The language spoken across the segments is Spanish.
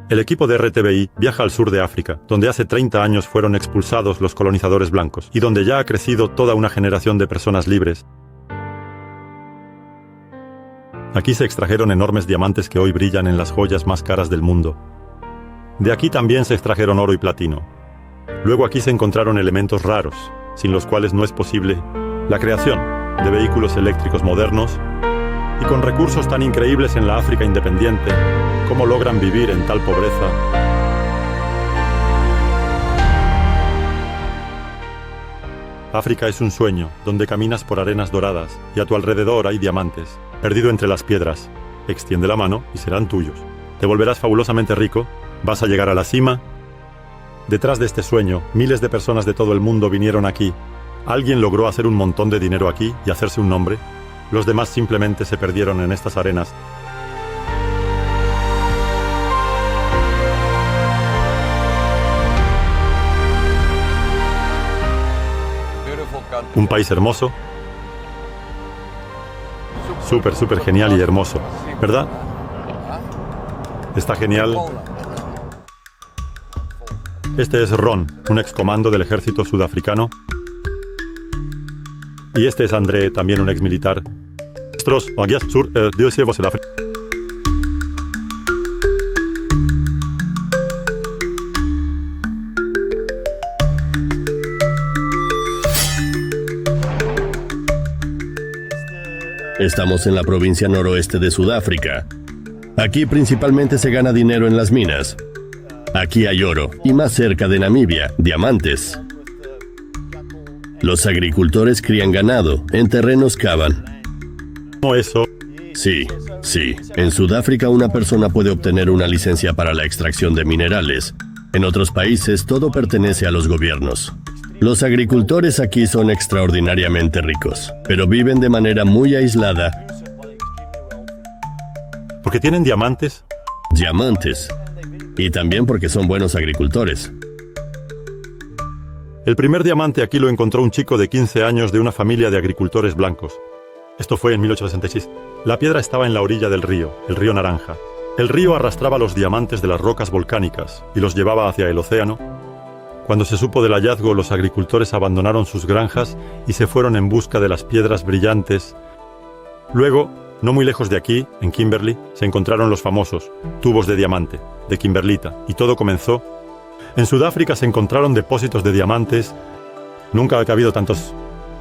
El equipo de RTBI viaja al sur de África, donde hace 30 años fueron expulsados los colonizadores blancos, y donde ya ha crecido toda una generación de personas libres. Aquí se extrajeron enormes diamantes que hoy brillan en las joyas más caras del mundo. De aquí también se extrajeron oro y platino. Luego aquí se encontraron elementos raros, sin los cuales no es posible la creación de vehículos eléctricos modernos, y con recursos tan increíbles en la África independiente, ¿cómo logran vivir en tal pobreza? África es un sueño, donde caminas por arenas doradas, y a tu alrededor hay diamantes, perdido entre las piedras. Extiende la mano y serán tuyos. Te volverás fabulosamente rico, vas a llegar a la cima. Detrás de este sueño, miles de personas de todo el mundo vinieron aquí. Alguien logró hacer un montón de dinero aquí y hacerse un nombre. Los demás simplemente se perdieron en estas arenas. Un país hermoso. Súper genial y hermoso, ¿verdad? Está genial. Este es Ron, un excomando del ejército sudafricano. Y este es André, también un exmilitar. Estamos en la provincia noroeste de Sudáfrica. Aquí principalmente se gana dinero en las minas. Aquí hay oro, y más cerca de Namibia, diamantes. Los agricultores crían ganado, en terrenos cavan. ¿Cómo eso? Sí. En Sudáfrica una persona puede obtener una licencia para la extracción de minerales. En otros países todo pertenece a los gobiernos. Los agricultores aquí son extraordinariamente ricos, pero viven de manera muy aislada. ¿Porque tienen diamantes? Diamantes. Y también porque son buenos agricultores. El primer diamante aquí lo encontró un chico de 15 años de una familia de agricultores blancos. Esto fue en 1866. La piedra estaba en la orilla del río, el río Naranja. El río arrastraba los diamantes de las rocas volcánicas y los llevaba hacia el océano. Cuando se supo del hallazgo, los agricultores abandonaron sus granjas y se fueron en busca de las piedras brillantes. Luego, no muy lejos de aquí, en Kimberley, se encontraron los famosos tubos de diamante, de kimberlita, y todo comenzó. En Sudáfrica se encontraron depósitos de diamantes. Nunca ha habido tantos.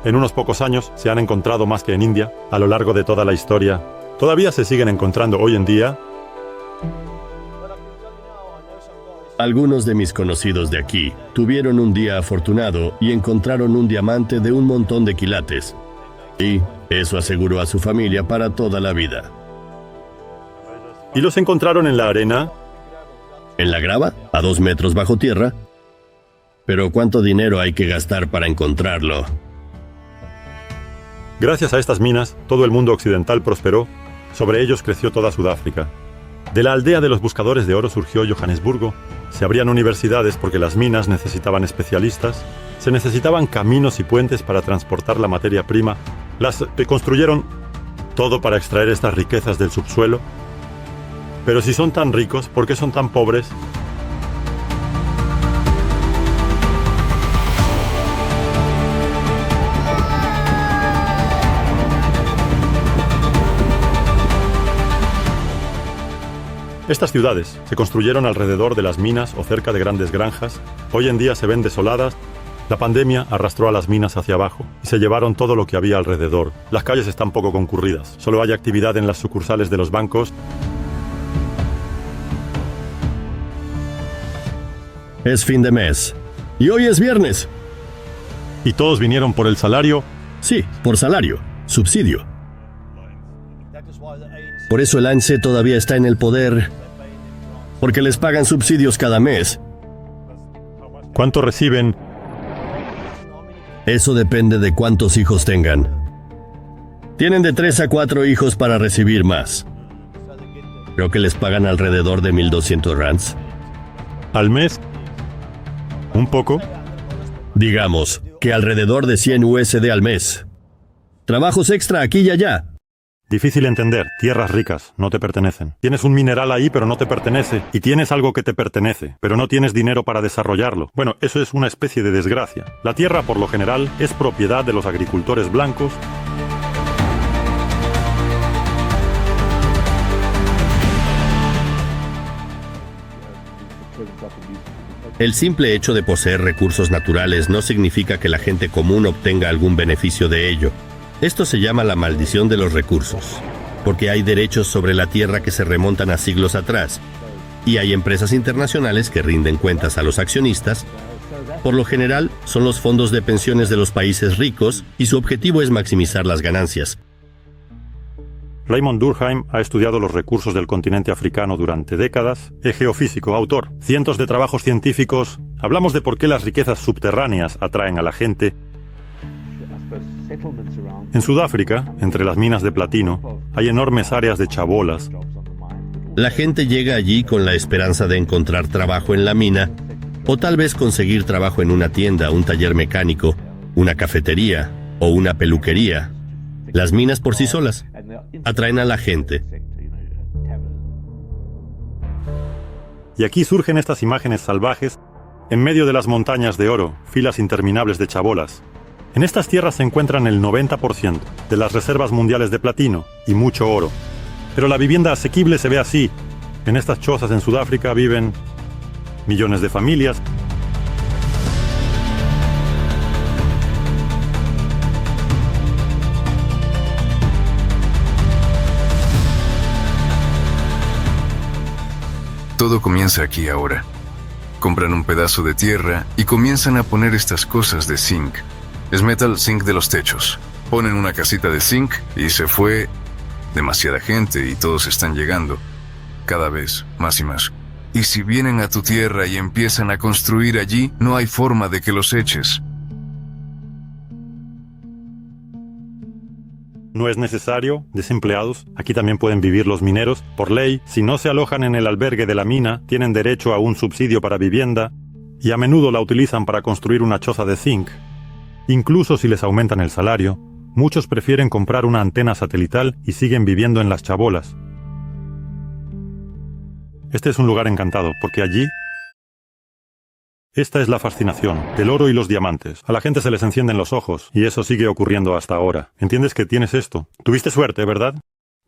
En unos pocos años se han encontrado más que en India, a lo largo de toda la historia. Todavía se siguen encontrando hoy en día. Algunos de mis conocidos de aquí tuvieron un día afortunado y encontraron un diamante de un montón de quilates. Y eso aseguró a su familia para toda la vida. ¿Y los encontraron en la arena? ¿En la grava? ¿A 2 metros bajo tierra? Pero ¿cuánto dinero hay que gastar para encontrarlo? Gracias a estas minas, todo el mundo occidental prosperó. Sobre ellos creció toda Sudáfrica. De la aldea de los buscadores de oro surgió Johannesburgo. Se abrían universidades porque las minas necesitaban especialistas. Se necesitaban caminos y puentes para transportar la materia prima. Las construyeron todo para extraer estas riquezas del subsuelo. Pero si son tan ricos, ¿por qué son tan pobres? Estas ciudades se construyeron alrededor de las minas o cerca de grandes granjas. Hoy en día se ven desoladas. La pandemia arrastró a las minas hacia abajo y se llevaron todo lo que había alrededor. Las calles están poco concurridas. Solo hay actividad en las sucursales de los bancos. Es fin de mes. Y hoy es viernes. ¿Y todos vinieron por el salario? Sí, por salario. Subsidio. Por eso el ANC todavía está en el poder. Porque les pagan subsidios cada mes. ¿Cuánto reciben? Eso depende de cuántos hijos tengan. Tienen de 3 a 4 hijos para recibir más. Creo que les pagan alrededor de 1.200 rands. ¿Al mes? ¿Un poco? Digamos que alrededor de 100 USD al mes. Trabajos extra aquí y allá. Difícil entender, tierras ricas, no te pertenecen. Tienes un mineral ahí, pero no te pertenece. Y tienes algo que te pertenece, pero no tienes dinero para desarrollarlo. Bueno, eso es una especie de desgracia. La tierra, por lo general, es propiedad de los agricultores blancos. El simple hecho de poseer recursos naturales no significa que la gente común obtenga algún beneficio de ello. Esto se llama la maldición de los recursos, porque hay derechos sobre la tierra que se remontan a siglos atrás, y hay empresas internacionales que rinden cuentas a los accionistas. Por lo general, son los fondos de pensiones de los países ricos, y su objetivo es maximizar las ganancias. Raymond Durkheim ha estudiado los recursos del continente africano durante décadas. Es geofísico, autor. Cientos de trabajos científicos. Hablamos de por qué las riquezas subterráneas atraen a la gente. En Sudáfrica, entre las minas de platino, hay enormes áreas de chabolas. La gente llega allí con la esperanza de encontrar trabajo en la mina, o tal vez conseguir trabajo en una tienda, un taller mecánico, una cafetería o una peluquería. Las minas por sí solas atraen a la gente. Y aquí surgen estas imágenes salvajes, en medio de las montañas de oro, filas interminables de chabolas. En estas tierras se encuentran el 90% de las reservas mundiales de platino y mucho oro. Pero la vivienda asequible se ve así. En estas chozas en Sudáfrica viven millones de familias. Todo comienza aquí ahora. Compran un pedazo de tierra y comienzan a poner estas cosas de zinc. Es metal zinc de los techos. Ponen una casita de zinc y se fue demasiada gente y todos están llegando. Cada vez más y más. Y si vienen a tu tierra y empiezan a construir allí, no hay forma de que los eches. No es necesario, desempleados. Aquí también pueden vivir los mineros. Por ley, si no se alojan en el albergue de la mina, tienen derecho a un subsidio para vivienda y a menudo la utilizan para construir una choza de zinc. Incluso si les aumentan el salario, muchos prefieren comprar una antena satelital y siguen viviendo en las chabolas. Este es un lugar encantado, porque allí... Esta es la fascinación del oro y los diamantes. A la gente se les encienden los ojos, y eso sigue ocurriendo hasta ahora. ¿Entiendes que tienes esto? Tuviste suerte, ¿verdad?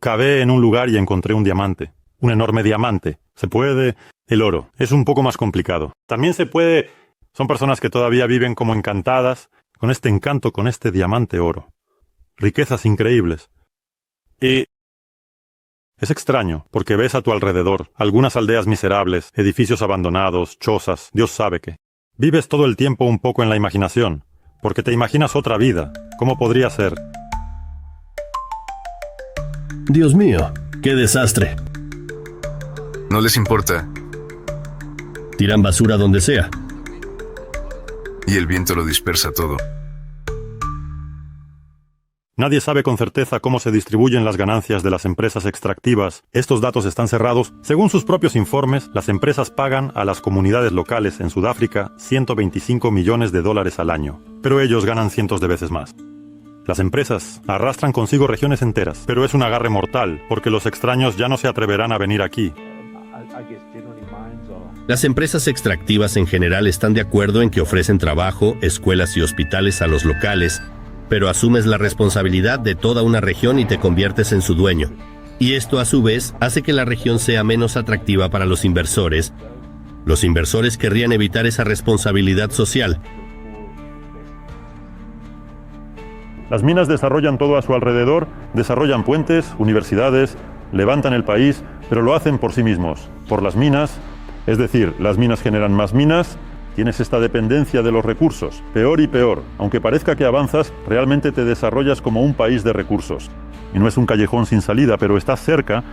Cavé en un lugar y encontré un diamante. Un enorme diamante. Se puede... El oro. Es un poco más complicado. También se puede... Son personas que todavía viven como encantadas, con este encanto, con este diamante oro. Riquezas increíbles. Y... Es extraño, porque ves a tu alrededor algunas aldeas miserables, edificios abandonados, chozas, Dios sabe qué. Vives todo el tiempo un poco en la imaginación, porque te imaginas otra vida. ¿Cómo podría ser? Dios mío, qué desastre. No les importa. Tiran basura donde sea. Y el viento lo dispersa todo. Nadie sabe con certeza cómo se distribuyen las ganancias de las empresas extractivas. Estos datos están cerrados. Según sus propios informes, las empresas pagan a las comunidades locales en Sudáfrica $125 millones al año. Pero ellos ganan cientos de veces más. Las empresas arrastran consigo regiones enteras, pero es un agarre mortal, porque los extraños ya no se atreverán a venir aquí. Las empresas extractivas en general están de acuerdo en que ofrecen trabajo, escuelas y hospitales a los locales, pero asumes la responsabilidad de toda una región y te conviertes en su dueño. Y esto a su vez hace que la región sea menos atractiva para los inversores. Los inversores querrían evitar esa responsabilidad social. Las minas desarrollan todo a su alrededor, desarrollan puentes, universidades, levantan el país, pero lo hacen por sí mismos, por las minas. Es decir, las minas generan más minas, tienes esta dependencia de los recursos, peor y peor. Aunque parezca que avanzas, realmente te desarrollas como un país de recursos. Y no es un callejón sin salida, pero estás cerca.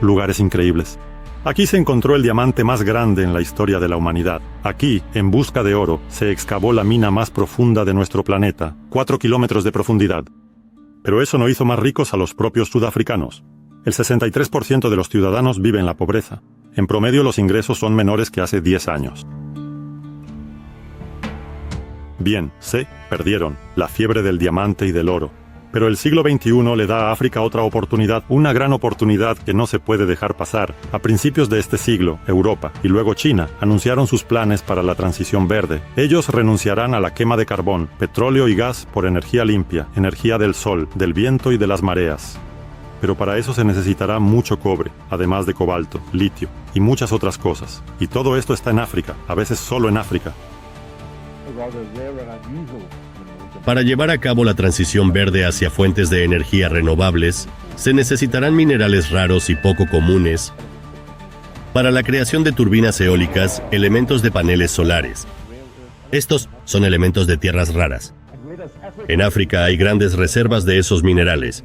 Lugares increíbles. Aquí se encontró el diamante más grande en la historia de la humanidad. Aquí, en busca de oro, se excavó la mina más profunda de nuestro planeta, 4 kilómetros de profundidad. Pero eso no hizo más ricos a los propios sudafricanos. El 63% de los ciudadanos vive en la pobreza. En promedio los ingresos son menores que hace 10 años. Bien, se perdieron la fiebre del diamante y del oro. Pero el siglo XXI le da a África otra oportunidad, una gran oportunidad que no se puede dejar pasar. A principios de este siglo, Europa y luego China anunciaron sus planes para la transición verde. Ellos renunciarán a la quema de carbón, petróleo y gas por energía limpia, energía del sol, del viento y de las mareas. Pero para eso se necesitará mucho cobre, además de cobalto, litio y muchas otras cosas. Y todo esto está en África, a veces solo en África. Para llevar a cabo la transición verde hacia fuentes de energía renovables, se necesitarán minerales raros y poco comunes. Para la creación de turbinas eólicas, elementos de paneles solares. Estos son elementos de tierras raras. En África hay grandes reservas de esos minerales,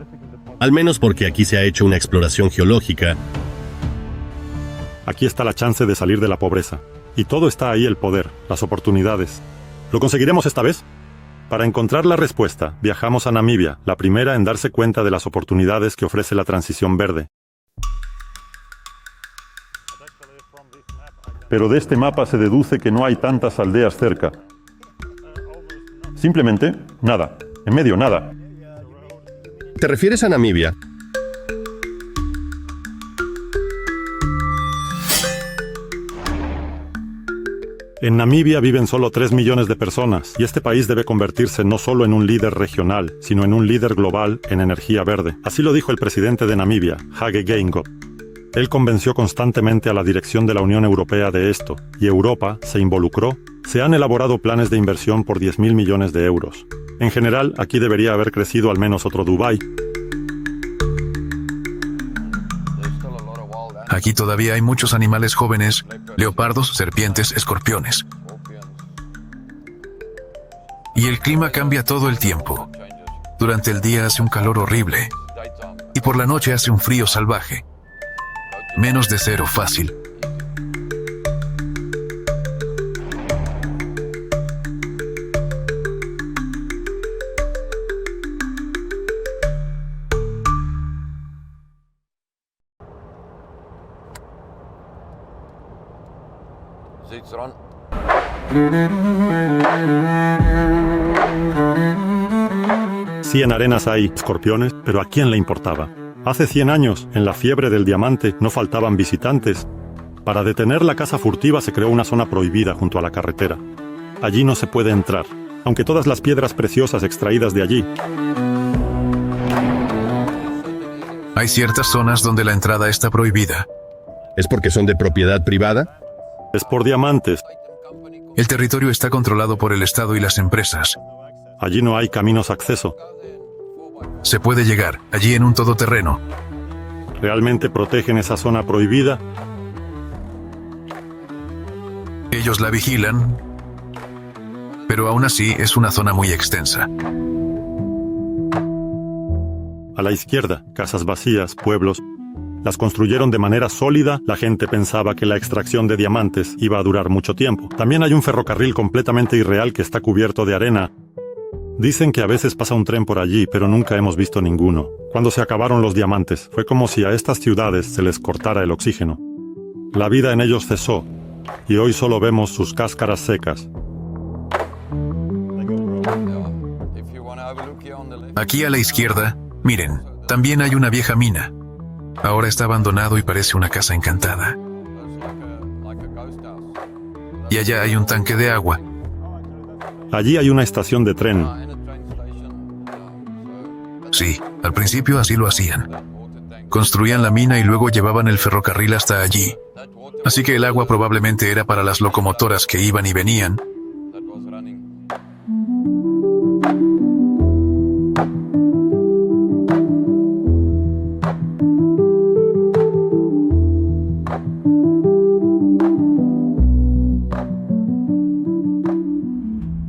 al menos porque aquí se ha hecho una exploración geológica. Aquí está la chance de salir de la pobreza. Y todo está ahí: el poder, las oportunidades. ¿Lo conseguiremos esta vez? Para encontrar la respuesta, viajamos a Namibia, la primera en darse cuenta de las oportunidades que ofrece la transición verde. Pero de este mapa se deduce que no hay tantas aldeas cerca. Simplemente, nada. En medio, nada. ¿Te refieres a Namibia? En Namibia viven solo 3 millones de personas, y este país debe convertirse no solo en un líder regional, sino en un líder global en energía verde. Así lo dijo el presidente de Namibia, Hage Geingob. Él convenció constantemente a la dirección de la Unión Europea de esto, y Europa se involucró. Se han elaborado planes de inversión por 10.000 millones de euros. En general, aquí debería haber crecido al menos otro Dubái. Aquí todavía hay muchos animales jóvenes: leopardos, serpientes, escorpiones. Y el clima cambia todo el tiempo. Durante el día hace un calor horrible y por la noche hace un frío salvaje. Menos de 0 fácil. Sí, en arenas hay escorpiones, pero ¿a quién le importaba? Hace 100 años, en la fiebre del diamante, no faltaban visitantes. Para detener la caza furtiva se creó una zona prohibida junto a la carretera. Allí no se puede entrar, aunque todas las piedras preciosas extraídas de allí. Hay ciertas zonas donde la entrada está prohibida. ¿Es porque son de propiedad privada? Es por diamantes. El territorio está controlado por el Estado y las empresas. Allí no hay caminos acceso. Se puede llegar allí en un todoterreno. ¿Realmente protegen esa zona prohibida? Ellos la vigilan, pero aún así es una zona muy extensa. A la izquierda, casas vacías, pueblos. Las construyeron de manera sólida. La gente pensaba que la extracción de diamantes iba a durar mucho tiempo. También hay un ferrocarril completamente irreal que está cubierto de arena. Dicen que a veces pasa un tren por allí, pero nunca hemos visto ninguno. Cuando se acabaron los diamantes, fue como si a estas ciudades se les cortara el oxígeno. La vida en ellos cesó, y hoy solo vemos sus cáscaras secas. Aquí a la izquierda, miren, también hay una vieja mina. Ahora está abandonado y parece una casa encantada. Y allá hay un tanque de agua. Allí hay una estación de tren. Sí, al principio así lo hacían. Construían la mina y luego llevaban el ferrocarril hasta allí. Así que el agua probablemente era para las locomotoras que iban y venían.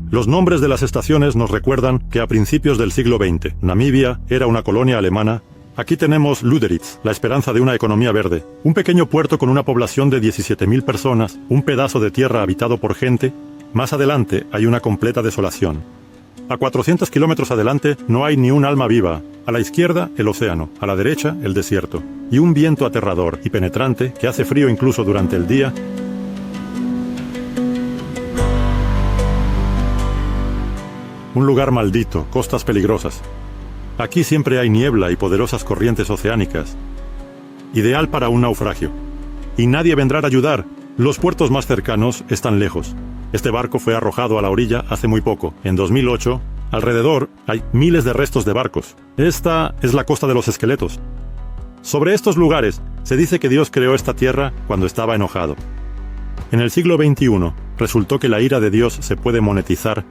Los nombres de las estaciones nos recuerdan que a principios del siglo XX, Namibia era una colonia alemana. Aquí tenemos Luderitz, la esperanza de una economía verde. Un pequeño puerto con una población de 17.000 personas, un pedazo de tierra habitado por gente. Más adelante hay una completa desolación. A 400 kilómetros adelante no hay ni un alma viva. A la izquierda, el océano. A la derecha, el desierto. Y un viento aterrador y penetrante que hace frío incluso durante el día. un lugar maldito, costas peligrosas. Aquí siempre hay niebla y poderosas corrientes oceánicas. Ideal para un naufragio. Y nadie vendrá a ayudar. Los puertos más cercanos están lejos. Este barco fue arrojado a la orilla hace muy poco, en 2008. Alrededor hay miles de restos de barcos. Esta es la costa de los esqueletos. Sobre estos lugares se dice que Dios creó esta tierra cuando estaba enojado. En el siglo XXI resultó que la ira de Dios se puede monetizar.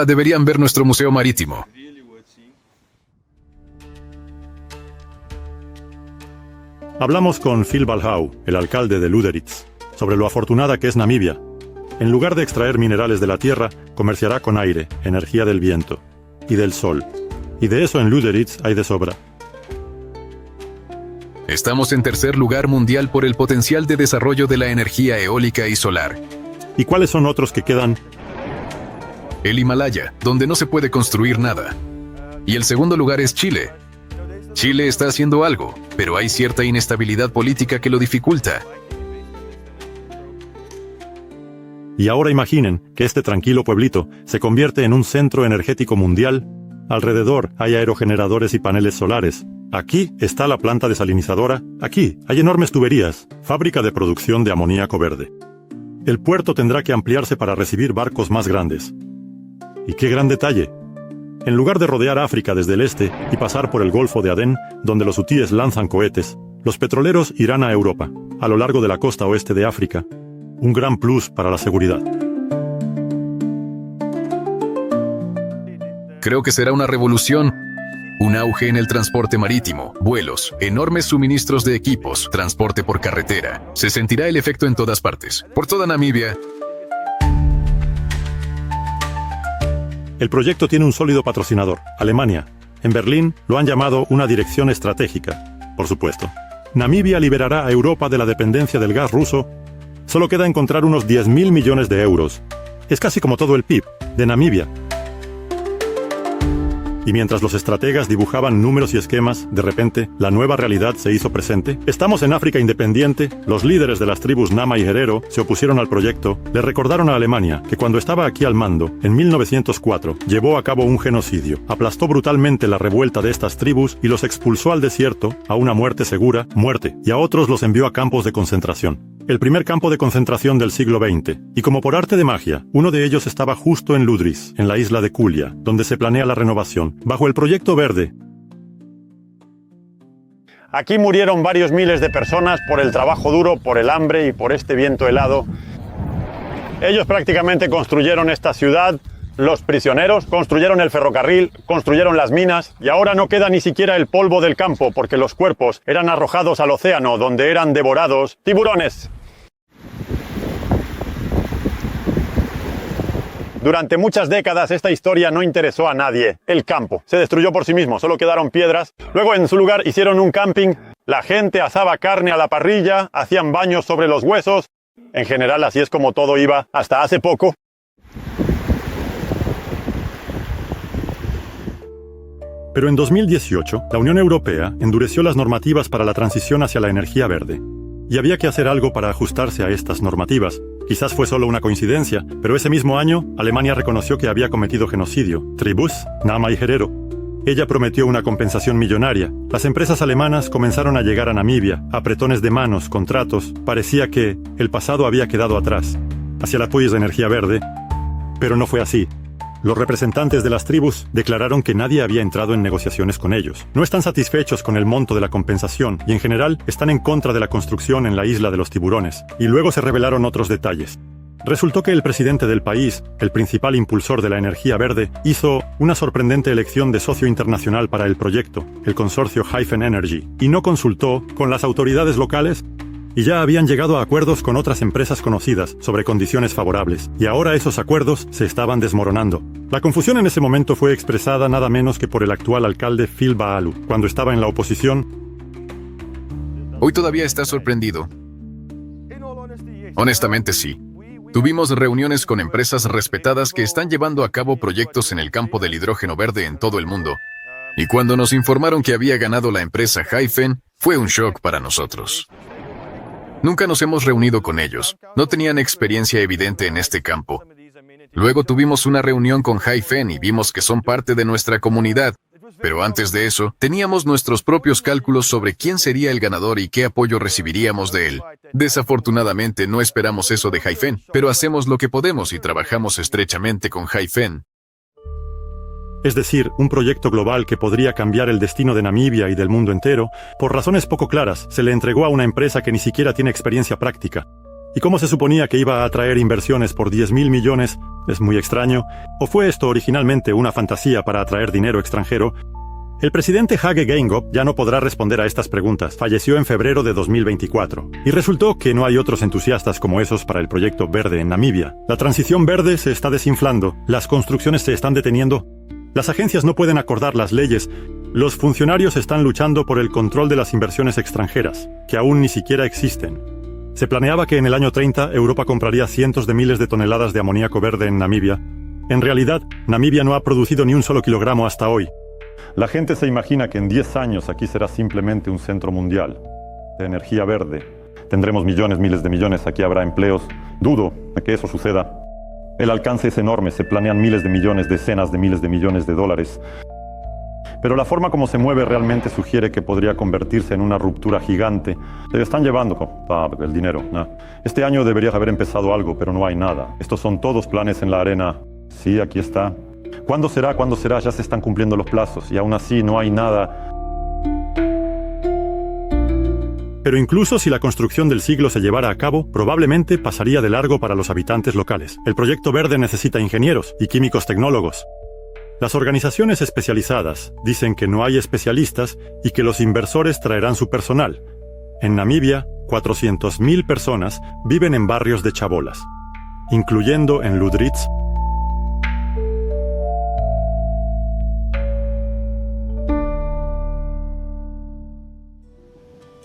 Deberían ver nuestro museo marítimo. Hablamos con Phil Balhau, el alcalde de Lüderitz, sobre lo afortunada que es Namibia. En lugar de extraer minerales de la tierra, comerciará con aire, energía del viento y del sol. Y de eso en Lüderitz hay de sobra. Estamos en tercer lugar mundial por el potencial de desarrollo de la energía eólica y solar. ¿Y cuáles son otros que quedan? El Himalaya, donde no se puede construir nada. Y el segundo lugar es Chile. Chile está haciendo algo, pero hay cierta inestabilidad política que lo dificulta. Y ahora imaginen que este tranquilo pueblito se convierte en un centro energético mundial. Alrededor hay aerogeneradores y paneles solares. Aquí está la planta desalinizadora. Aquí hay enormes tuberías, fábrica de producción de amoníaco verde. El puerto tendrá que ampliarse para recibir barcos más grandes. ¡Y qué gran detalle! En lugar de rodear África desde el este y pasar por el Golfo de Adén, donde los hutíes lanzan cohetes, los petroleros irán a Europa, a lo largo de la costa oeste de África. Un gran plus para la seguridad. Creo que será una revolución. Un auge en el transporte marítimo, vuelos, enormes suministros de equipos, transporte por carretera. Se sentirá el efecto en todas partes, por toda Namibia. El proyecto tiene un sólido patrocinador, Alemania. En Berlín lo han llamado una dirección estratégica, por supuesto. Namibia liberará a Europa de la dependencia del gas ruso. Solo queda encontrar unos 10.000 millones de euros. Es casi como todo el PIB de Namibia. Y mientras los estrategas dibujaban números y esquemas, de repente, la nueva realidad se hizo presente. Estamos en África independiente, los líderes de las tribus Nama y Herero se opusieron al proyecto, le recordaron a Alemania que cuando estaba aquí al mando, en 1904, llevó a cabo un genocidio, aplastó brutalmente la revuelta de estas tribus y los expulsó al desierto, a una muerte segura, y a otros los envió a campos de concentración. El primer campo de concentración del siglo XX, y como por arte de magia, uno de ellos estaba justo en Lüderitz, en la isla de Kulia, donde se planea la renovación, bajo el Proyecto Verde. Aquí murieron varios miles de personas por el trabajo duro, por el hambre y por este viento helado. Ellos prácticamente construyeron esta ciudad, los prisioneros, construyeron el ferrocarril, construyeron las minas y ahora no queda ni siquiera el polvo del campo porque los cuerpos eran arrojados al océano donde eran devorados tiburones. Durante muchas décadas esta historia no interesó a nadie. El campo se destruyó por sí mismo, solo quedaron piedras. Luego en su lugar hicieron un camping. La gente asaba carne a la parrilla, hacían baños sobre los huesos. En general así es como todo iba hasta hace poco. Pero en 2018, la Unión Europea endureció las normativas para la transición hacia la energía verde. Y había que hacer algo para ajustarse a estas normativas. Quizás fue solo una coincidencia, pero ese mismo año, Alemania reconoció que había cometido genocidio. Tribus, Nama y Herero. Ella prometió una compensación millonaria. Las empresas alemanas comenzaron a llegar a Namibia, apretones de manos, contratos. Parecía que el pasado había quedado atrás, hacia el apoyo de energía verde. Pero no fue así. Los representantes de las tribus declararon que nadie había entrado en negociaciones con ellos. No están satisfechos con el monto de la compensación y en general están en contra de la construcción en la isla de los tiburones. Y luego se revelaron otros detalles. Resultó que el presidente del país, el principal impulsor de la energía verde, hizo una sorprendente elección de socio internacional para el proyecto, el consorcio Hyphen Energy, y no consultó con las autoridades locales. y ya habían llegado a acuerdos con otras empresas conocidas sobre condiciones favorables, y ahora esos acuerdos se estaban desmoronando. La confusión en ese momento fue expresada nada menos que por el actual alcalde Phil Baalu, cuando estaba en la oposición. Hoy todavía estás sorprendido. Honestamente sí. Tuvimos reuniones con empresas respetadas que están llevando a cabo proyectos en el campo del hidrógeno verde en todo el mundo. Y cuando nos informaron que había ganado la empresa Hyphen, fue un shock para nosotros. Nunca nos hemos reunido con ellos. No tenían experiencia evidente en este campo. Luego tuvimos una reunión con Hyphen y vimos que son parte de nuestra comunidad. Pero antes de eso, teníamos nuestros propios cálculos sobre quién sería el ganador y qué apoyo recibiríamos de él. Desafortunadamente no esperamos eso de Hyphen, pero hacemos lo que podemos y trabajamos estrechamente con Hyphen. Es decir, un proyecto global que podría cambiar el destino de Namibia y del mundo entero, por razones poco claras, se le entregó a una empresa que ni siquiera tiene experiencia práctica. ¿Y cómo se suponía que iba a atraer inversiones por 10.000 millones? Es muy extraño. ¿O fue esto originalmente una fantasía para atraer dinero extranjero? El presidente Hage Geingob ya no podrá responder a estas preguntas. Falleció en febrero de 2024. Y resultó que no hay otros entusiastas como esos para el proyecto verde en Namibia. La transición verde se está desinflando. Las construcciones se están deteniendo. Las agencias no pueden acordar las leyes. Los funcionarios están luchando por el control de las inversiones extranjeras, que aún ni siquiera existen. Se planeaba que en el año 30 Europa compraría cientos de miles de toneladas de amoníaco verde en Namibia. En realidad, Namibia no ha producido ni un solo kilogramo hasta hoy. La gente se imagina que en 10 años aquí será simplemente un centro mundial de energía verde. Tendremos millones, miles de millones, aquí habrá empleos. Dudo de que eso suceda. El alcance es enorme, se planean miles de millones, decenas de miles de millones de dólares. Pero la forma como se mueve realmente sugiere que podría convertirse en una ruptura gigante. Se están llevando el dinero. Este año debería haber empezado algo, pero no hay nada. Estos son todos planes en la arena. Sí, aquí está. ¿Cuándo será? ¿Cuándo será? Ya se están cumpliendo los plazos y aún así no hay nada. Pero incluso si la construcción del siglo se llevara a cabo, probablemente pasaría de largo para los habitantes locales. El proyecto verde necesita ingenieros y químicos tecnólogos. Las organizaciones especializadas dicen que no hay especialistas y que los inversores traerán su personal. En Namibia, 400.000 personas viven en barrios de chabolas, incluyendo en Lüderitz.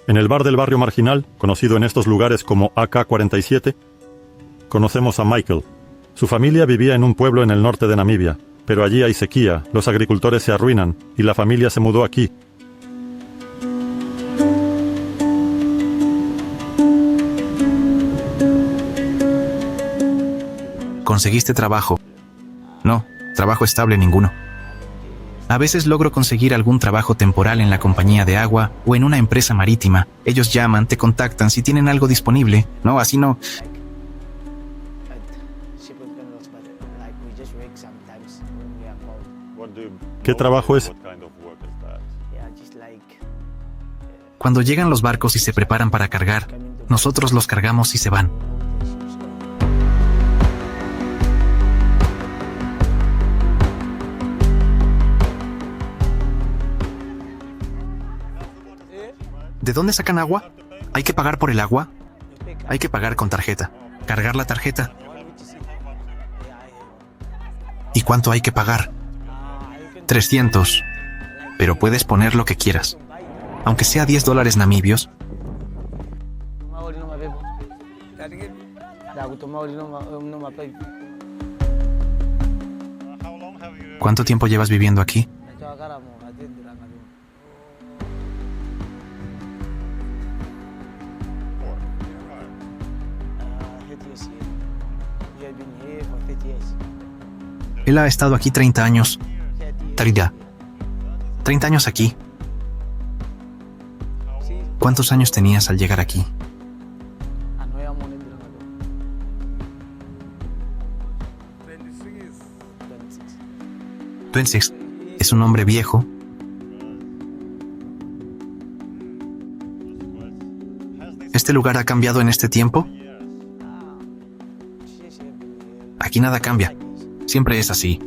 En el bar del barrio marginal, conocido en estos lugares como AK-47, conocemos a Michael. Su familia vivía en un pueblo en el norte de Namibia, pero allí hay sequía, los agricultores se arruinan y la familia se mudó aquí. ¿Conseguiste trabajo? No, trabajo estable ninguno. A veces logro conseguir algún trabajo temporal en la compañía de agua o en una empresa marítima. Ellos llaman, te contactan si tienen algo disponible. No, así no. ¿Qué trabajo es? Cuando llegan los barcos y se preparan para cargar, nosotros los cargamos y se van. ¿De dónde sacan agua? ¿Hay que pagar por el agua? Hay que pagar con tarjeta. Cargar la tarjeta. ¿Y cuánto hay que pagar? 300. Pero puedes poner lo que quieras. Aunque sea $10 namibios. ¿Cuánto tiempo llevas viviendo aquí? Él ha estado aquí 30 años. 30 años aquí. ¿Cuántos años tenías al llegar aquí? Twensis es un hombre viejo. ¿Este lugar ha cambiado en este tiempo? Aquí nada cambia. Siempre es así.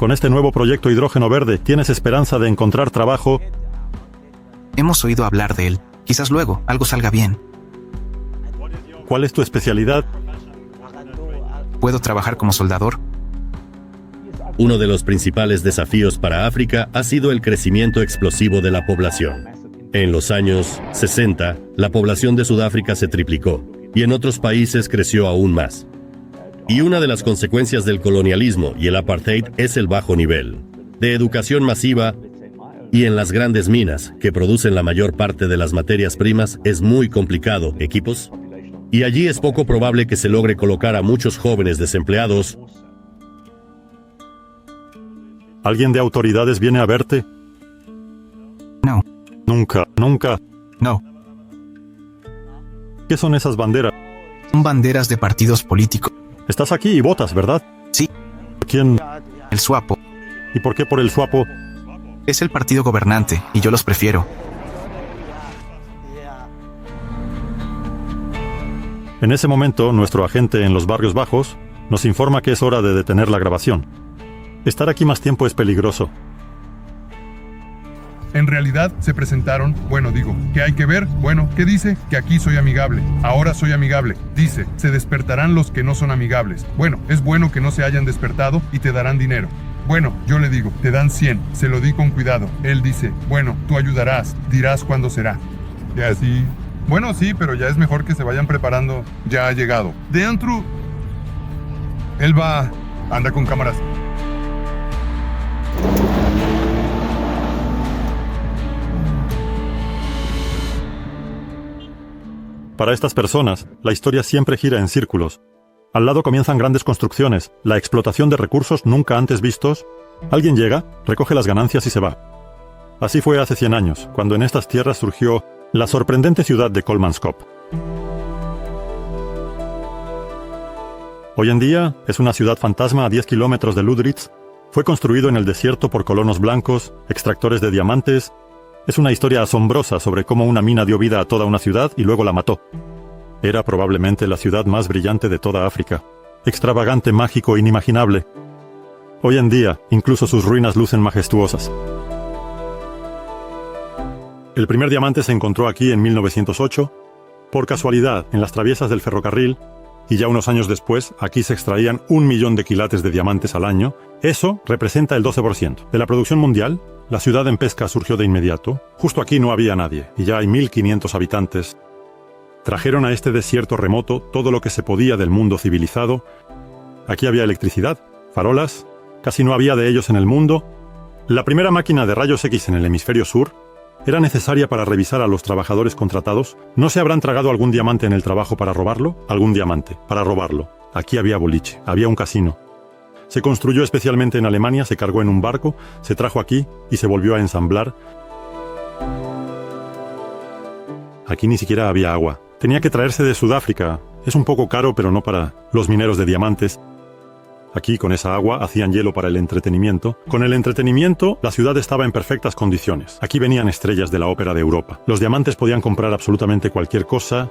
con este nuevo proyecto hidrógeno verde, ¿tienes esperanza de encontrar trabajo? Hemos oído hablar de él. Quizás luego algo salga bien. ¿Cuál es tu especialidad? ¿Puedo trabajar como soldador? Uno de los principales desafíos para África ha sido el crecimiento explosivo de la población. En los años 60, la población de Sudáfrica se triplicó y en otros países creció aún más. Y una de las consecuencias del colonialismo y el apartheid es el bajo nivel de educación masiva, y en las grandes minas, que producen la mayor parte de las materias primas, es muy complicado, equipos, y allí es poco probable que se logre colocar a muchos jóvenes desempleados. ¿Alguien de autoridades viene a verte? No, Nunca, nunca. no. ¿Qué son esas banderas? Son banderas de partidos políticos. Estás aquí y votas, ¿verdad? Sí, ¿Quién? el SWAPO. ¿Y por qué por el SWAPO? Es el partido gobernante y yo los prefiero. En ese momento, nuestro agente en los barrios bajos nos informa que es hora de detener la grabación. Estar aquí más tiempo es peligroso. En realidad se presentaron, ¿qué hay que ver? ¿Qué dice? Que aquí soy amigable. Ahora soy amigable. Dice, se despertarán los que no son amigables. Es bueno que no se hayan despertado y te darán dinero. Yo le digo, te dan 100, se lo di con cuidado. Él dice, tú ayudarás, dirás cuándo será. Y así, sí, pero ya es mejor que se vayan preparando. Ya ha llegado. Dentro, él anda con cámaras. Para estas personas, la historia siempre gira en círculos. Al lado comienzan grandes construcciones, la explotación de recursos nunca antes vistos. Alguien llega, recoge las ganancias y se va. Así fue hace 100 años, cuando en estas tierras surgió la sorprendente ciudad de Kolmanskop. Hoy en día es una ciudad fantasma a 10 kilómetros de Ludritz. Fue construido en el desierto por colonos blancos, extractores de diamantes. Es una historia asombrosa sobre cómo una mina dio vida a toda una ciudad y luego la mató. Era probablemente la ciudad más brillante de toda África. Extravagante, mágico, inimaginable. Hoy en día, incluso sus ruinas lucen majestuosas. El primer diamante se encontró aquí en 1908, por casualidad, en las traviesas del ferrocarril, y ya unos años después, aquí se extraían 1 millón de quilates de diamantes al año. Eso representa el 12% de la producción mundial. La ciudad en pesca surgió de inmediato. Justo aquí no había nadie, y ya hay 1.500 habitantes. Trajeron a este desierto remoto todo lo que se podía del mundo civilizado. Aquí había electricidad, farolas, casi no había de ellos en el mundo. La primera máquina de rayos X en el hemisferio sur era necesaria para revisar a los trabajadores contratados. ¿No se habrán tragado algún diamante en el trabajo para robarlo? Algún diamante, para robarlo. Aquí había boliche, había un casino. Se construyó especialmente en Alemania, se cargó en un barco, se trajo aquí y se volvió a ensamblar. Aquí ni siquiera había agua. Tenía que traerse de Sudáfrica. Es un poco caro, pero no para los mineros de diamantes. Aquí, con esa agua, hacían hielo para el entretenimiento. Con el entretenimiento, la ciudad estaba en perfectas condiciones. Aquí venían estrellas de la ópera de Europa. Los diamantes podían comprar absolutamente cualquier cosa.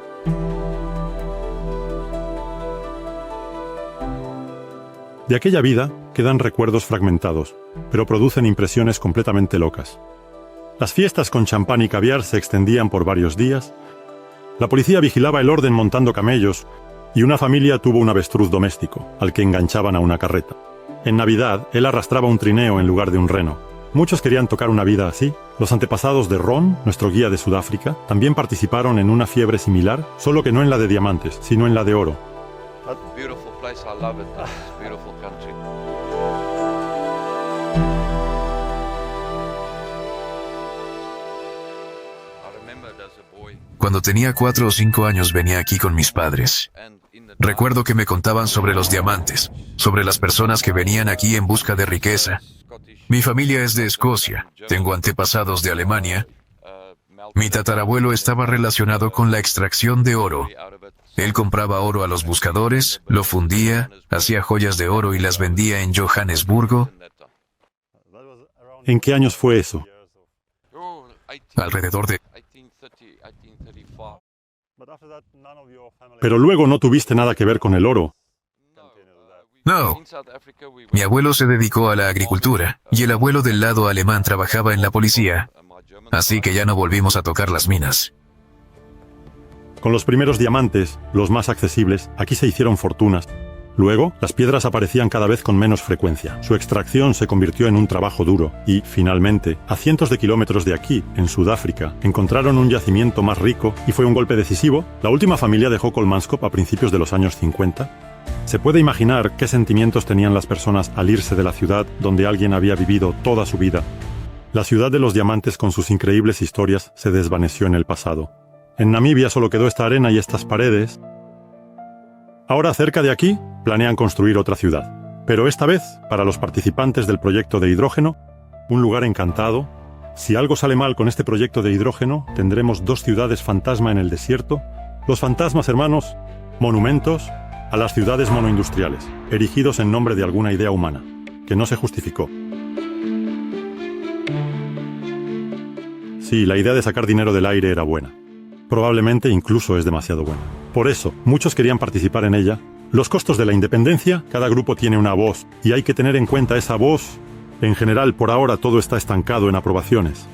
De aquella vida quedan recuerdos fragmentados, pero producen impresiones completamente locas. Las fiestas con champán y caviar se extendían por varios días. La policía vigilaba el orden montando camellos y una familia tuvo un avestruz doméstico, al que enganchaban a una carreta. En Navidad, él arrastraba un trineo en lugar de un reno. Muchos querían tocar una vida así. Los antepasados de Ron, nuestro guía de Sudáfrica, también participaron en una fiebre similar, solo que no en la de diamantes, sino en la de oro. Beautiful place, I love it. It's a beautiful country. Cuando tenía 4 o 5 años venía aquí con mis padres. Recuerdo que me contaban sobre los diamantes, sobre las personas que venían aquí en busca de riqueza. Mi familia es de Escocia, tengo antepasados de Alemania. Mi tatarabuelo estaba relacionado con la extracción de oro. Él compraba oro a los buscadores, lo fundía, hacía joyas de oro y las vendía en Johannesburgo. ¿En qué años fue eso? Alrededor de... Pero luego no tuviste nada que ver con el oro. No. Mi abuelo se dedicó a la agricultura y el abuelo del lado alemán trabajaba en la policía, así que ya no volvimos a tocar las minas. Con los primeros diamantes, los más accesibles, aquí se hicieron fortunas. Luego, las piedras aparecían cada vez con menos frecuencia. Su extracción se convirtió en un trabajo duro y, finalmente, a cientos de kilómetros de aquí, en Sudáfrica, encontraron un yacimiento más rico y fue un golpe decisivo. La última familia dejó Kolmanskop a principios de los años 50. Se puede imaginar qué sentimientos tenían las personas al irse de la ciudad donde alguien había vivido toda su vida. La ciudad de los diamantes con sus increíbles historias se desvaneció en el pasado. En Namibia solo quedó esta arena y estas paredes. Ahora, cerca de aquí, planean construir otra ciudad. Pero esta vez, para los participantes del proyecto de hidrógeno, un lugar encantado. Si algo sale mal con este proyecto de hidrógeno, tendremos 2 ciudades fantasma en el desierto. Los fantasmas, hermanos, monumentos a las ciudades monoindustriales, erigidos en nombre de alguna idea humana, que no se justificó. Sí, la idea de sacar dinero del aire era buena. Probablemente incluso es demasiado buena. Por eso, muchos querían participar en ella. Los costos de la independencia, cada grupo tiene una voz, y hay que tener en cuenta esa voz. En general, por ahora todo está estancado en aprobaciones.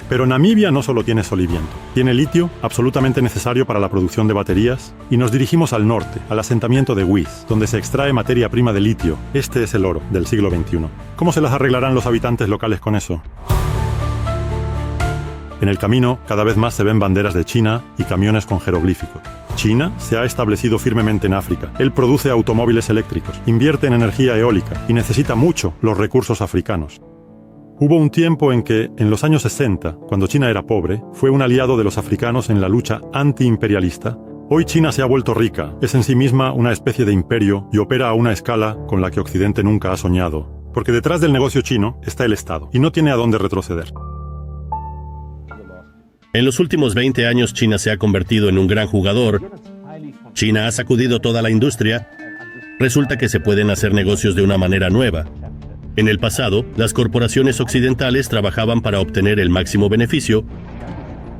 Pero Namibia no solo tiene sol y viento, tiene litio, absolutamente necesario para la producción de baterías, y nos dirigimos al norte, al asentamiento de Wies, donde se extrae materia prima de litio. Este es el oro del siglo XXI. ¿Cómo se las arreglarán los habitantes locales con eso? En el camino, cada vez más se ven banderas de China y camiones con jeroglíficos. China se ha establecido firmemente en África. Él produce automóviles eléctricos, invierte en energía eólica y necesita mucho los recursos africanos. Hubo un tiempo en que, en los años 60, cuando China era pobre, fue un aliado de los africanos en la lucha antiimperialista. Hoy China se ha vuelto rica, es en sí misma una especie de imperio y opera a una escala con la que Occidente nunca ha soñado. Porque detrás del negocio chino está el Estado y no tiene a dónde retroceder. En los últimos 20 años China se ha convertido en un gran jugador. China ha sacudido toda la industria. Resulta que se pueden hacer negocios de una manera nueva. En el pasado, las corporaciones occidentales trabajaban para obtener el máximo beneficio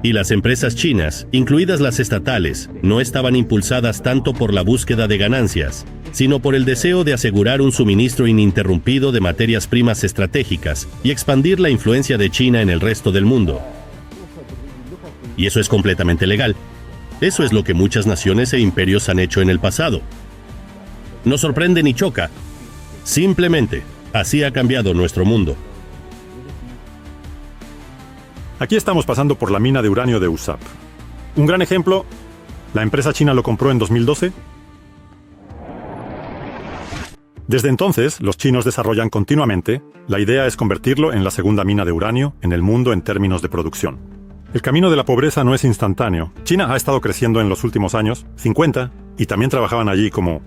y las empresas chinas, incluidas las estatales, no estaban impulsadas tanto por la búsqueda de ganancias, sino por el deseo de asegurar un suministro ininterrumpido de materias primas estratégicas y expandir la influencia de China en el resto del mundo. Y eso es completamente legal. Eso es lo que muchas naciones e imperios han hecho en el pasado. No sorprende ni choca. Simplemente, así ha cambiado nuestro mundo. Aquí estamos pasando por la mina de uranio de USAP. Un gran ejemplo, la empresa china lo compró en 2012. Desde entonces, los chinos desarrollan continuamente. La idea es convertirlo en la segunda mina de uranio en el mundo en términos de producción. El camino de la pobreza no es instantáneo. China ha estado creciendo en los últimos años, 50, y también trabajaban allí como...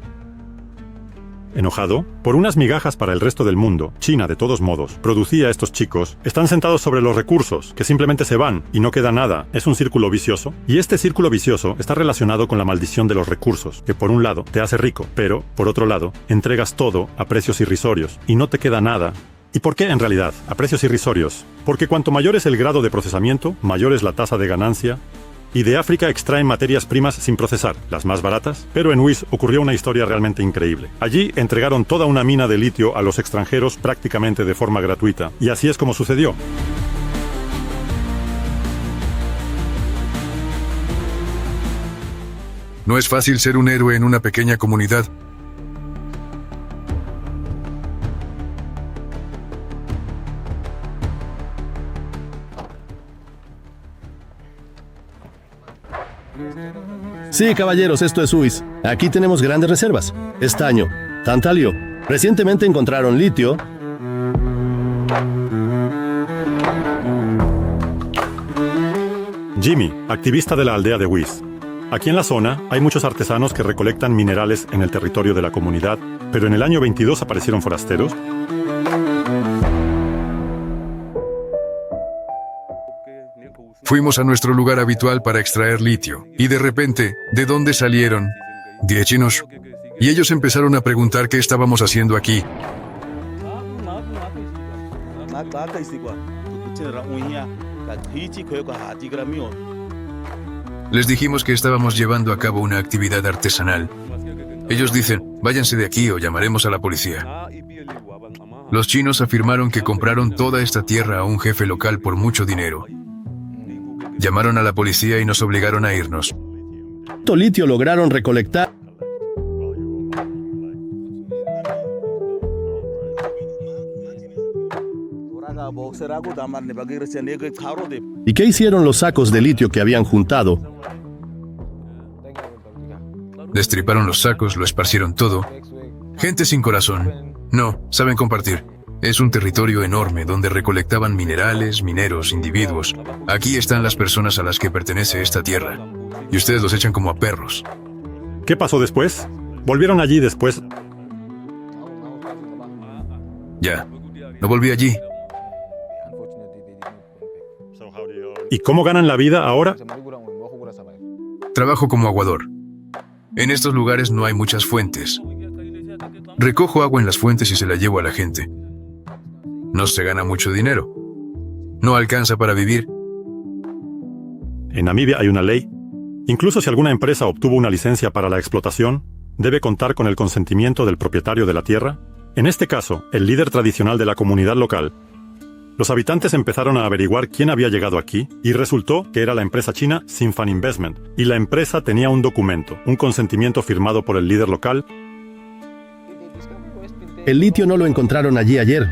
Enojado, por unas migajas para el resto del mundo, China, de todos modos, producía a estos chicos. Están sentados sobre los recursos, que simplemente se van y no queda nada. Es un círculo vicioso. Y este círculo vicioso está relacionado con la maldición de los recursos, que por un lado te hace rico, pero, por otro lado, entregas todo a precios irrisorios y no te queda nada. ¿Y por qué en realidad? A precios irrisorios. Porque cuanto mayor es el grado de procesamiento, mayor es la tasa de ganancia. Y de África extraen materias primas sin procesar, las más baratas. Pero en Wies ocurrió una historia realmente increíble. Allí entregaron toda una mina de litio a los extranjeros prácticamente de forma gratuita. Y así es como sucedió. No es fácil ser un héroe en una pequeña comunidad. Sí, caballeros, esto es Wies. Aquí tenemos grandes reservas. Estaño, tantalio. Recientemente encontraron litio. Jimmy, activista de la aldea de Wies. Aquí en la zona hay muchos artesanos que recolectan minerales en el territorio de la comunidad, pero en el año 22 aparecieron forasteros. Fuimos a nuestro lugar habitual para extraer litio, y de repente, ¿de dónde salieron? 10 chinos. Y ellos empezaron a preguntar qué estábamos haciendo aquí. Les dijimos que estábamos llevando a cabo una actividad artesanal. Ellos dicen, váyanse de aquí o llamaremos a la policía. Los chinos afirmaron que compraron toda esta tierra a un jefe local por mucho dinero. Llamaron a la policía y nos obligaron a irnos. ¿Cuánto litio lograron recolectar? ¿Y qué hicieron los sacos de litio que habían juntado? Destriparon los sacos, lo esparcieron todo. Gente sin corazón. No, saben compartir. Es un territorio enorme donde recolectaban minerales, mineros, individuos. Aquí están las personas a las que pertenece esta tierra. Y ustedes los echan como a perros. ¿Qué pasó después? Volvieron allí después. Ya, no volví allí. ¿Y cómo ganan la vida ahora? Trabajo como aguador. En estos lugares no hay muchas fuentes. Recojo agua en las fuentes y se la llevo a la gente. No se gana mucho dinero. No alcanza para vivir. En Namibia hay una ley. Incluso si alguna empresa obtuvo una licencia para la explotación, debe contar con el consentimiento del propietario de la tierra. En este caso, el líder tradicional de la comunidad local. Los habitantes empezaron a averiguar quién había llegado aquí y resultó que era la empresa china Sinfan Investment, y la empresa tenía un documento, un consentimiento firmado por el líder local. El litio no lo encontraron allí ayer.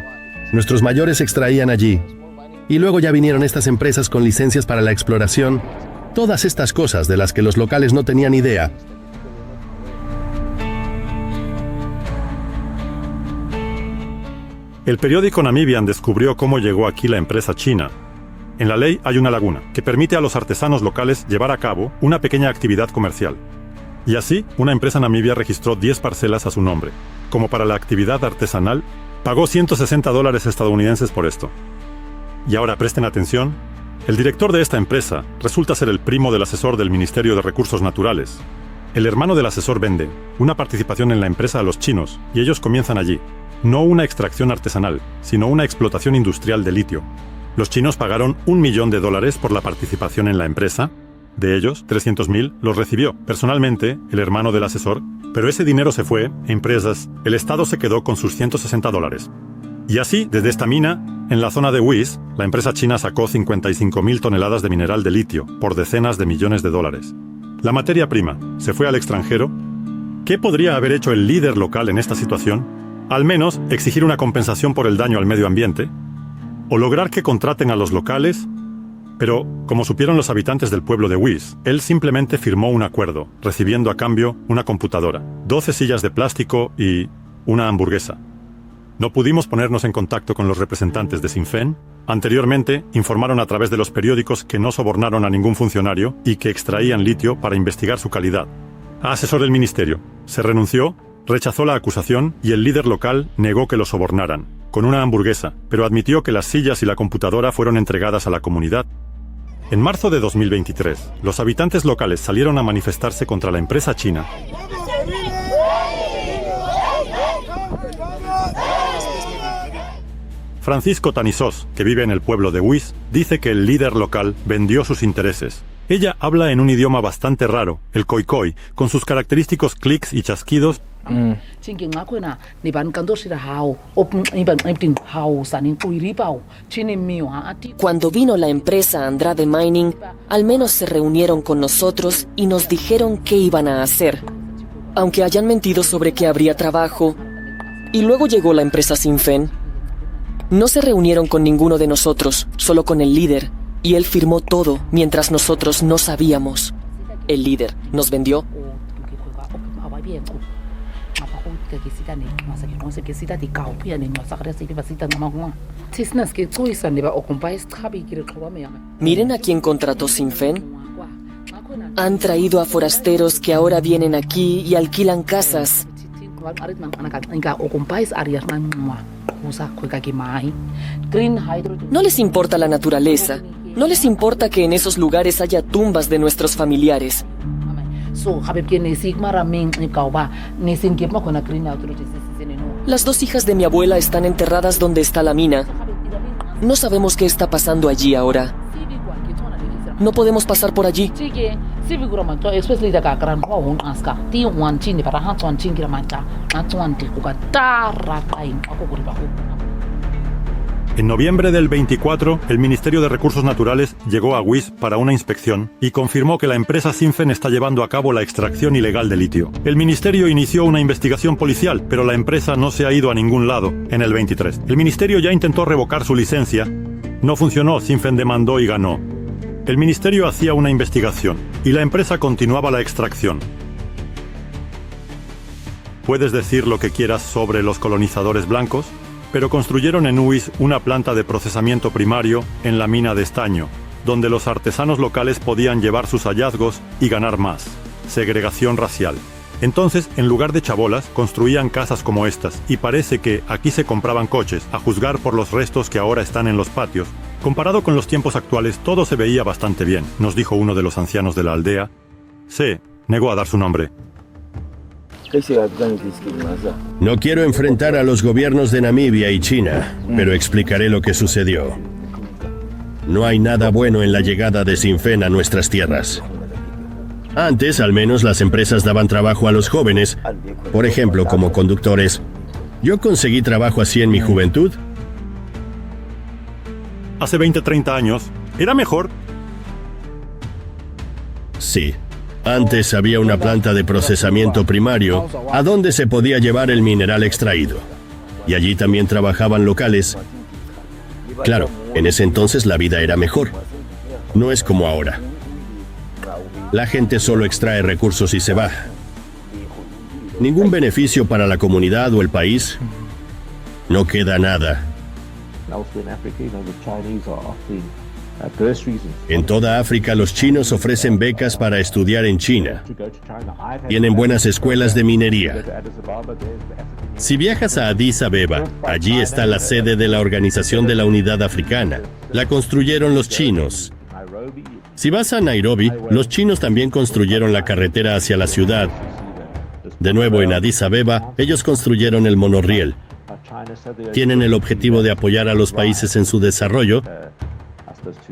Nuestros mayores extraían allí. Y luego ya vinieron estas empresas con licencias para la exploración. Todas estas cosas de las que los locales no tenían idea. El periódico Namibian descubrió cómo llegó aquí la empresa china. En la ley hay una laguna que permite a los artesanos locales llevar a cabo una pequeña actividad comercial. Y así, una empresa namibia registró 10 parcelas a su nombre. Como para la actividad artesanal, pagó $160 estadounidenses por esto. Y ahora presten atención, el director de esta empresa resulta ser el primo del asesor del Ministerio de Recursos Naturales. El hermano del asesor vende una participación en la empresa a los chinos y ellos comienzan allí. No una extracción artesanal, sino una explotación industrial de litio. Los chinos pagaron $1 millón por la participación en la empresa. De ellos, 300.000 los recibió personalmente el hermano del asesor, pero ese dinero se fue a empresas. El Estado se quedó con sus $160. Y así, desde esta mina, en la zona de Wies, la empresa china sacó 55.000 toneladas de mineral de litio por decenas de millones de dólares. La materia prima se fue al extranjero. ¿Qué podría haber hecho el líder local en esta situación? Al menos exigir una compensación por el daño al medio ambiente, o lograr que contraten a los locales. Pero, como supieron los habitantes del pueblo de Wies, él simplemente firmó un acuerdo, recibiendo a cambio una computadora, 12 sillas de plástico y una hamburguesa. No pudimos ponernos en contacto con los representantes de Sinfen. Anteriormente, informaron a través de los periódicos que no sobornaron a ningún funcionario y que extraían litio para investigar su calidad. Asesor del ministerio. Se renunció, rechazó la acusación y el líder local negó que lo sobornaran, con una hamburguesa, pero admitió que las sillas y la computadora fueron entregadas a la comunidad. En marzo de 2023, los habitantes locales salieron a manifestarse contra la empresa china. Francisco Tanisos, que vive en el pueblo de Wies, dice que el líder local vendió sus intereses. Ella habla en un idioma bastante raro, el khoikhoi, con sus característicos clics y chasquidos. Cuando vino la empresa Andrade Mining, al menos se reunieron con nosotros y nos dijeron qué iban a hacer. Aunque hayan mentido sobre que habría trabajo. Y luego llegó la empresa Sinfen. No se reunieron con ninguno de nosotros, solo con el líder. Y él firmó todo mientras nosotros no sabíamos. El líder nos vendió. Miren a quién contrató Sinfen. Han traído a forasteros que ahora vienen aquí y alquilan casas. No les importa la naturaleza. No les importa que en esos lugares haya tumbas de nuestros familiares. Las 2 hijas de mi abuela están enterradas donde está la mina. No sabemos qué está pasando allí ahora. No podemos pasar por allí. En noviembre del 24, el Ministerio de Recursos Naturales llegó a WIS para una inspección y confirmó que la empresa Sinfen está llevando a cabo la extracción ilegal de litio. El ministerio inició una investigación policial, pero la empresa no se ha ido a ningún lado en el 23. El ministerio ya intentó revocar su licencia. No funcionó, Sinfen demandó y ganó. El ministerio hacía una investigación y la empresa continuaba la extracción. Puedes decir lo que quieras sobre los colonizadores blancos, pero construyeron en UIS una planta de procesamiento primario en la mina de estaño, donde los artesanos locales podían llevar sus hallazgos y ganar más. Segregación racial. Entonces, en lugar de chabolas, construían casas como estas, y parece que aquí se compraban coches, a juzgar por los restos que ahora están en los patios. Comparado con los tiempos actuales, todo se veía bastante bien, nos dijo uno de los ancianos de la aldea. Se negó a dar su nombre. No quiero enfrentar a los gobiernos de Namibia y China, pero explicaré lo que sucedió. No hay nada bueno en la llegada de Sinfen a nuestras tierras. Antes, al menos, las empresas daban trabajo a los jóvenes, por ejemplo, como conductores. Yo conseguí trabajo así en mi juventud. Hace 20-30 años, ¿era mejor? Sí. Antes había una planta de procesamiento primario a donde se podía llevar el mineral extraído. Y allí también trabajaban locales. Claro, en ese entonces la vida era mejor. No es como ahora. La gente solo extrae recursos y se va. Ningún beneficio para la comunidad o el país. No queda nada. En toda África los chinos ofrecen becas para estudiar en China. Tienen buenas escuelas de minería. Si viajas a Addis Abeba, allí está la sede de la Organización de la Unidad Africana. La construyeron los chinos. Si vas a Nairobi, los chinos también construyeron la carretera hacia la ciudad. De nuevo en Addis Abeba, ellos construyeron el monorriel. Tienen el objetivo de apoyar a los países en su desarrollo.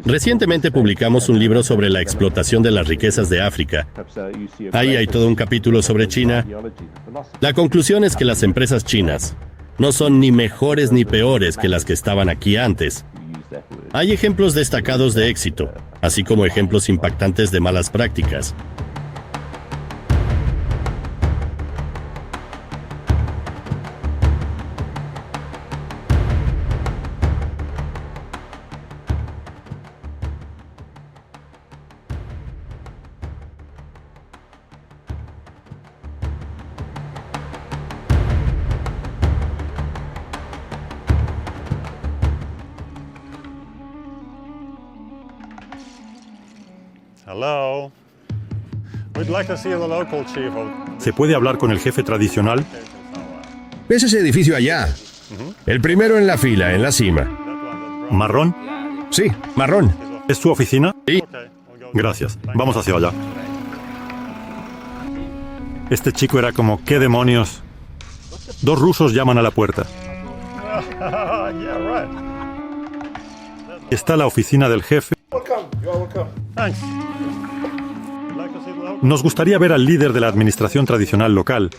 Recientemente publicamos un libro sobre la explotación de las riquezas de África. Ahí hay todo un capítulo sobre China. La conclusión es que las empresas chinas no son ni mejores ni peores que las que estaban aquí antes. Hay ejemplos destacados de éxito, así como ejemplos impactantes de malas prácticas. Hello. We'd like to see the local chief of... ¿Se puede hablar con el jefe tradicional? ¿Ves ese edificio allá? El primero en la fila, en la cima. ¿Marrón? Sí, marrón. ¿Es su oficina? Sí. Gracias. Vamos hacia allá. Este chico era como, ¿qué demonios? Dos rusos llaman a la puerta. Está la oficina del jefe. Nos gustaría ver al líder de la administración tradicional local.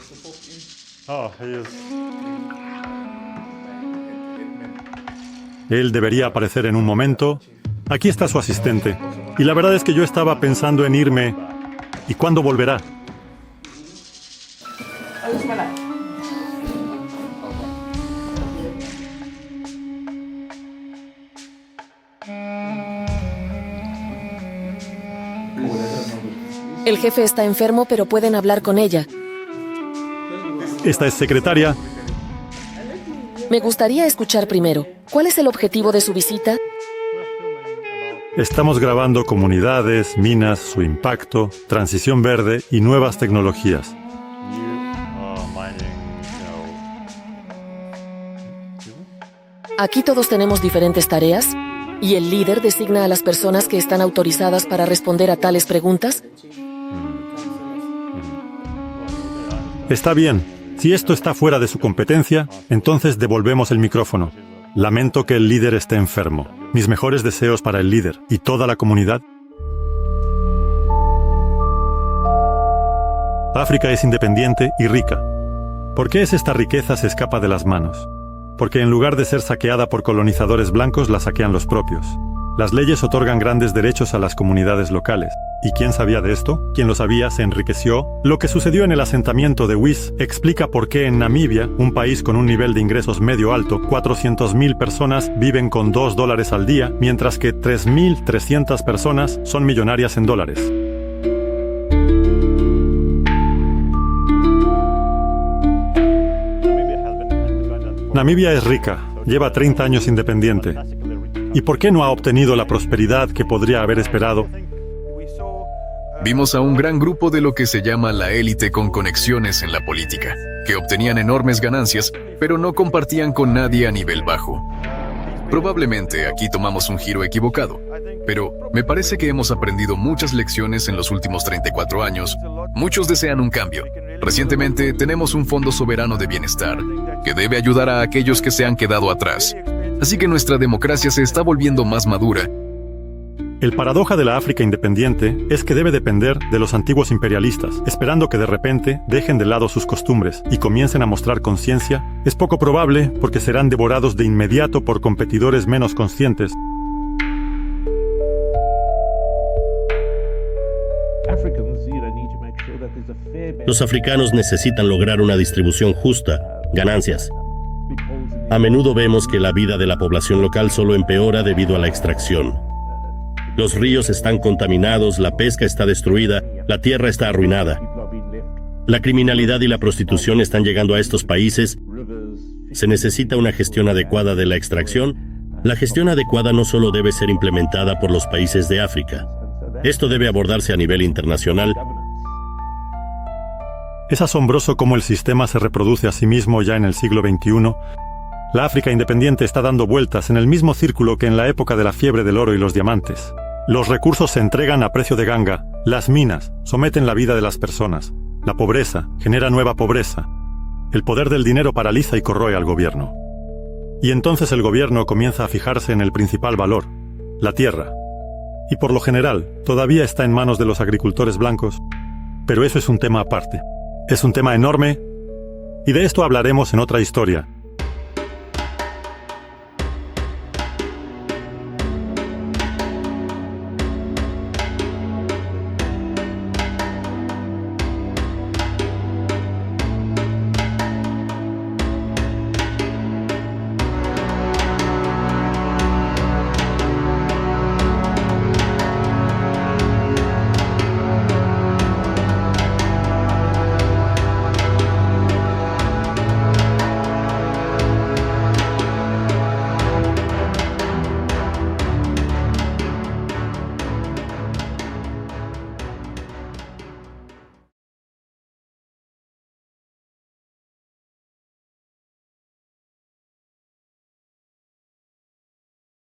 Él debería aparecer en un momento. Aquí está su asistente. Y la verdad es que yo estaba pensando en irme. ¿Y cuándo volverá? El jefe está enfermo, pero pueden hablar con ella. Esta es secretaria. Me gustaría escuchar primero. ¿Cuál es el objetivo de su visita? Estamos grabando comunidades, minas, su impacto, transición verde y nuevas tecnologías. Aquí todos tenemos diferentes tareas y el líder designa a las personas que están autorizadas para responder a tales preguntas. Está bien. Si esto está fuera de su competencia, entonces devolvemos el micrófono. Lamento que el líder esté enfermo. Mis mejores deseos para el líder y toda la comunidad. África es independiente y rica. ¿Por qué es esta riqueza se escapa de las manos? Porque en lugar de ser saqueada por colonizadores blancos, la saquean los propios. Las leyes otorgan grandes derechos a las comunidades locales. ¿Y quién sabía de esto? Quien lo sabía se enriqueció. Lo que sucedió en el asentamiento de Wies explica por qué en Namibia, un país con un nivel de ingresos medio alto, 400.000 personas viven con $2 al día, mientras que 3.300 personas son millonarias en dólares. Namibia es rica, lleva 30 años independiente. ¿Y por qué no ha obtenido la prosperidad que podría haber esperado? Vimos a un gran grupo de lo que se llama la élite con conexiones en la política, que obtenían enormes ganancias, pero no compartían con nadie a nivel bajo. Probablemente aquí tomamos un giro equivocado, pero me parece que hemos aprendido muchas lecciones en los últimos 34 años. Muchos desean un cambio. Recientemente tenemos un fondo soberano de bienestar, que debe ayudar a aquellos que se han quedado atrás. Así que nuestra democracia se está volviendo más madura. El paradoja de la África independiente es que debe depender de los antiguos imperialistas, esperando que de repente dejen de lado sus costumbres y comiencen a mostrar conciencia. Es poco probable porque serán devorados de inmediato por competidores menos conscientes. Los africanos necesitan lograr una distribución justa, ganancias. A menudo vemos que la vida de la población local solo empeora debido a la extracción. Los ríos están contaminados, la pesca está destruida, la tierra está arruinada. La criminalidad y la prostitución están llegando a estos países. Se necesita una gestión adecuada de la extracción. La gestión adecuada no solo debe ser implementada por los países de África. Esto debe abordarse a nivel internacional. Es asombroso cómo el sistema se reproduce a sí mismo ya en el siglo XXI. La África independiente está dando vueltas en el mismo círculo que en la época de la fiebre del oro y los diamantes. Los recursos se entregan a precio de ganga. Las minas someten la vida de las personas. La pobreza genera nueva pobreza. El poder del dinero paraliza y corroe al gobierno. Y entonces el gobierno comienza a fijarse en el principal valor, la tierra. Y por lo general, todavía está en manos de los agricultores blancos. Pero eso es un tema aparte. Es un tema enorme, y de esto hablaremos en otra historia.